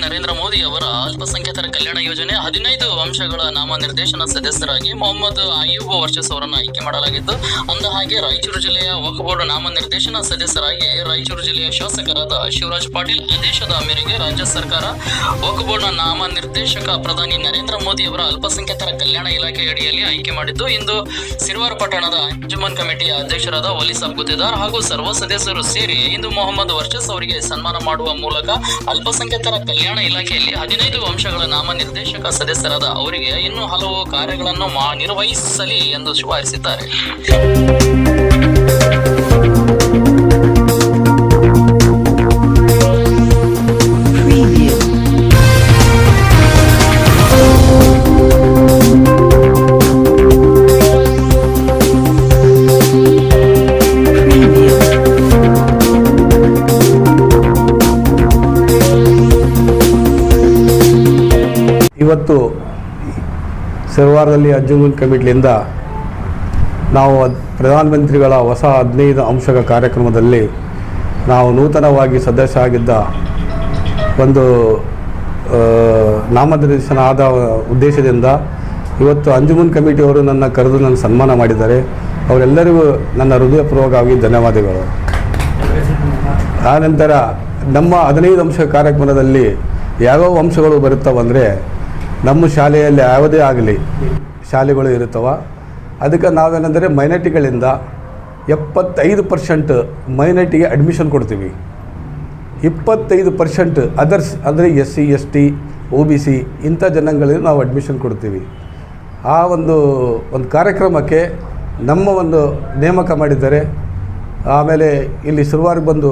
ನರೇಂದ್ರ ಮೋದಿ ಅವರ ಅಲ್ಪಸಂಖ್ಯಾತರ ಕಲ್ಯಾಣ ಯೋಜನೆ 15 ಅಂಶಗಳ ನಾಮನಿರ್ದೇಶನ ಸದಸ್ಯರಾಗಿ ಮೊಹಮ್ಮದ್ ಅಯ್ಯೂಬ್ ವರ್ಷಸ್ ಅವರನ್ನು ಆಯ್ಕೆ ಮಾಡಲಾಗಿದ್ದು. ಅಂದಹಾಗೆ ರಾಯಚೂರು ಜಿಲ್ಲೆಯ ವಕ್ಫ್ ಬೋರ್ಡ್ ನಾಮನಿರ್ದೇಶನ ಸದಸ್ಯರಾಗಿ ರಾಯಚೂರು ಜಿಲ್ಲೆಯ ಶಾಸಕರಾದ ಶಿವರಾಜ್ ಪಾಟೀಲ್ ಆದೇಶದ ಮೇರೆಗೆ ರಾಜ್ಯ ಸರ್ಕಾರ ವಕ್ಫ್ ಬೋರ್ಡ್ನ ನಾಮನಿರ್ದೇಶಕ ಪ್ರಧಾನಿ ನರೇಂದ್ರ ಮೋದಿ ಅವರ ಅಲ್ಪಸಂಖ್ಯಾತರ ಕಲ್ಯಾಣ ಇಲಾಖೆ ಅಡಿಯಲ್ಲಿ ಆಯ್ಕೆ ಮಾಡಿದ್ದು. ಇಂದು ಸಿರ್ವಾರ್ ಪಟ್ಟಣದ ಅಂಜುಮನ್ ಕಮಿಟಿಯ ಅಧ್ಯಕ್ಷರಾದ ವಲಿ ಸಾಬ್ ಗುತ್ತೇದಾರ್ ಹಾಗೂ ಸರ್ವ ಸದಸ್ಯರು ಸೇರಿ ಇಂದು ಮೊಹಮ್ಮದ್ ವರ್ಷಸ್ ಅವರಿಗೆ ಸನ್ಮಾನ ಮಾಡುವ ಮೂಲಕ ಅಲ್ಪಸಂಖ್ಯಾತರ ಕಲ್ಯಾಣ ಇಲಾಖೆಯಲ್ಲಿ 15 ಅಂಶಗಳ ನಾಮನಿರ್ದೇಶಕ ಸದಸ್ಯರಾದ ಅವರಿಗೆ ಇನ್ನೂ ಹಲವು ಕಾರ್ಯಗಳನ್ನು ನಿರ್ವಹಿಸಲಿ ಎಂದು ಶುಭಾಶಿಸಿದ್ದಾರೆ. ಇವತ್ತು ಸಿರ್ವಾರದಲ್ಲಿ ಅಂಜುಮನ್ ಕಮಿಟಿಯಿಂದ ನಾವು ಪ್ರಧಾನಮಂತ್ರಿಗಳ ಹೊಸ 15 ಅಂಶಗಳ ಕಾರ್ಯಕ್ರಮದಲ್ಲಿ ನಾವು ನೂತನವಾಗಿ ಸದಸ್ಯ ಆಗಿದ್ದ ಒಂದು ನಾಮನಿರ್ದೇಶನ ಆದ ಉದ್ದೇಶದಿಂದ ಇವತ್ತು ಅಂಜುಮನ್ ಕಮಿಟಿಯವರು ನನ್ನ ಕರೆದು ನನ್ನ ಸನ್ಮಾನ ಮಾಡಿದ್ದಾರೆ. ಅವರೆಲ್ಲರಿಗೂ ನನ್ನ ಹೃದಯಪೂರ್ವಕವಾಗಿ ಧನ್ಯವಾದಗಳು. ಆನಂತರ ನಮ್ಮ 15 ಅಂಶ ಕಾರ್ಯಕ್ರಮದಲ್ಲಿ ಯಾವ್ಯಾವ ಅಂಶಗಳು ಬರುತ್ತವಂದರೆ, ನಮ್ಮ ಶಾಲೆಯಲ್ಲಿ ಯಾವುದೇ ಆಗಲಿ ಶಾಲೆಗಳು ಇರುತ್ತವೆ. ಅದಕ್ಕೆ ನಾವೇನೆಂದರೆ ಮೈನಾರಿಟಿಗಳಿಂದ 75% ಮೈನಾರಿಟಿಗೆ ಅಡ್ಮಿಷನ್ ಕೊಡ್ತೀವಿ. 25% ಅದರ್ಸ್ ಅಂದರೆ SC ST OBC ಇಂಥ ಜನಾಂಗಗಳಿಗೆ ನಾವು ಅಡ್ಮಿಷನ್ ಕೊಡ್ತೀವಿ. ಆ ಒಂದು ಕಾರ್ಯಕ್ರಮಕ್ಕೆ ನಮ್ಮ ಒಂದು ನೇಮಕ ಮಾಡಿದ್ದಾರೆ. ಆಮೇಲೆ ಇಲ್ಲಿ ಸಿರ್ವಾರ್ಗೆ ಬಂದು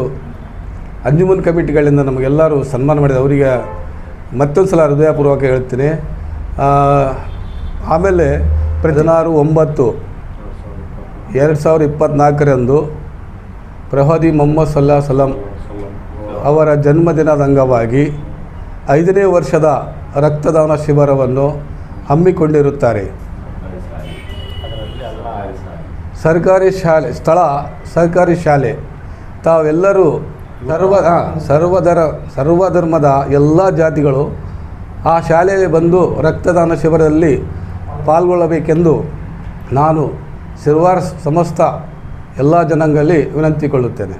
ಅಂಜುಮನ್ ಕಮಿಟಿಗಳಿಂದ ನಮಗೆಲ್ಲರೂ ಸನ್ಮಾನ ಮಾಡಿದ ಅವರಿಗೆ ಮತ್ತೊಂದು ಸಲ ಹೃದಯಪೂರ್ವಕ ಹೇಳ್ತೀನಿ. ಆಮೇಲೆ 16/9/2024 ಪ್ರವಾದಿ ಮೊಹಮ್ಮದ್ ಸಲ್ಲಲ್ಲಾಹು ಅಲೈಹಿ ವಸಲ್ಲಂ ಅವರ ಜನ್ಮದಿನದ ಅಂಗವಾಗಿ 5ನೇ ವರ್ಷದ ರಕ್ತದಾನ ಶಿಬಿರವನ್ನು ಹಮ್ಮಿಕೊಂಡಿರುತ್ತಾರೆ. ಸರ್ಕಾರಿ ಶಾಲೆ ತಾವೆಲ್ಲರೂ ಸರ್ವಧರ್ಮದ ಎಲ್ಲ ಜಾತಿಗಳು ಆ ಶಾಲೆಗೆ ಬಂದು ರಕ್ತದಾನ ಶಿಬಿರದಲ್ಲಿ ಪಾಲ್ಗೊಳ್ಳಬೇಕೆಂದು ನಾನು ಸಿರ್ವಾರ್ ಸಮಸ್ತ ಎಲ್ಲ ಜನಾಂಗದಲ್ಲಿ ವಿನಂತಿಕೊಳ್ಳುತ್ತೇನೆ.